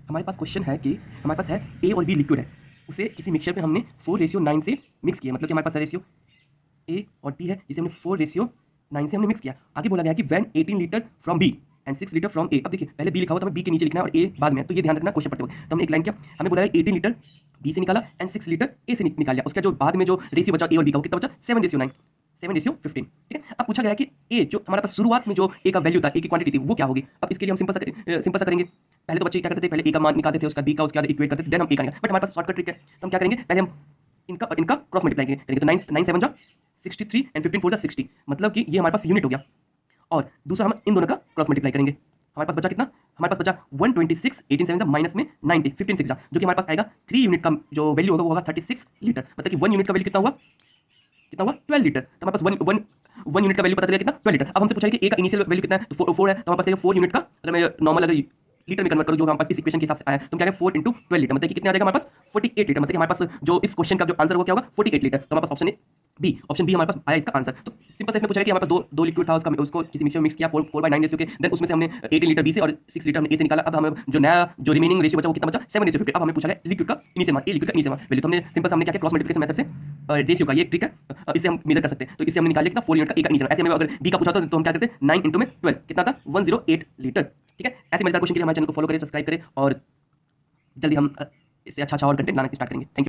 हमारे पास क्वेश्चन है कि हमारे पास है ए और बी लिक्विड है, उसे किसी मिक्सचर में हमने 4:9 से मिक्स किया, मतलब कि हमारे पास है रेशियो ए और बी है जिसे हमने 4:9 से हमने मिक्स किया। आगे बोला गया कि when 18 litre from B and 6 litre from A. अब देखिए पहले बी लिखा हुआ तो हमें बी के नीचे लिखना है और ए बाद में है, तो ये ध्यान रखना क्वेश्चन पढ़ते वक्त। तो हमने एक लाइन किया, हमें बोला है 18 लीटर बी से निकाला एंड 6 लीटर ए से निकाल लिया। उसका जो बाद में जो रेशियो बचा ए और बी का वो कितना बचा 7:9 7:15। ठीक है, अब पूछा गया है कि ए जो हमारे पास शुरुआत में जो ए का वैल्यू था, ए की क्वांटिटी थी, वो क्या होगी। अब इसके लिए हम सिंपल सा करेंगे। पहले तो बच्चे क्या करते थे, पहले ए का मान निकालते थे, उसका बी का, उसके बाद इक्वेट करते थे, देन हम ए का निकाल। बट हमारे पास शॉर्टकट ट्रिक है, तो हम क्या करेंगे, पहले हम इनका और इनका क्रॉस मल्टीप्लाई करेंगे। तो 9 7 जा 63 एंड 15 4 जा 60, मतलब कि ये हमारे पास यूनिट हो गया। और दूसरा हम इन दोनों का क्रॉस मल्टीप्लाई करेंगे। हमारे पास बचा कितना, हमारे पास बचा 126 18 7 माइनस में 90 15 6 जा, जो कि हमारे पास आएगा 3 यूनिट का जो वैल्यू होगा वो होगा 36 लीटर, मतलब कि 1 यूनिट का वैल्यू कितना हुआ 12 लीटर। तो हमारे पास 1 यूनिट का वैल्यू पता चला कितना 12 लीटर। अब हमसे पूछा है कि ए का इनिशियल वैल्यू कितना है, तो 4 है, तो हमारे पास 4 यूनिट का, अगर मैं नॉर्मल अगर लीटर में कन्वर्ट करूं जो हमारे पास इस इक्वेशन के हिसाब से आया, तो हम क्या करें 4 × 12 लीटर, मतलब कि कितना आ जाएगा हमारे पास 48 लीटर, मतलब कि हमारे पास जो इस क्वेश्चन का जो आंसर वो क्या होगा 48 लीटर। तो हमारे पास ऑप्शन बी हमारे पास आया इसका आंसर। तो सिंपल से इसमें पूछा है कि हमारे पास दो लिक्विड था, उसको किसी मिक्सचर में मिक्स किया 4/9 रेशियो के, देन उसमें से हमने 18 लीटर बी से और 6 लीटर हमने ए से निकाला। अब हमें जो नया जो रिमेनिंग रेशियो बचा वो कितना बचा 7:15। अब हमें पूछा है लिक्विड का इनिशियल मान, ए लिक्विड का इनिशियल मान वैल्यू, तो हमने सिंपल हमने क्या किया क्रॉस मल्टीप्लिकेशन मेथड से रेशियो का ये ट्रिक है, इससे हम मेजर कर सकते हैं। तो इससे हमने निकाल लिया कितना 4 यूनिट का ए का इनिशियल। ऐसे हमें अगर बी का पूछा तो हम क्या करते हैं 9 × में 12 कितना था 108 लीटर। ठीक है, ऐसे मजेदार क्वेश्चन के लिए हमारे चैनल को फॉलो करें, सब्सक्राइब करें और जल्दी हम इससे अच्छा और कंटेंट लाना स्टार्ट करेंगे। Thank you.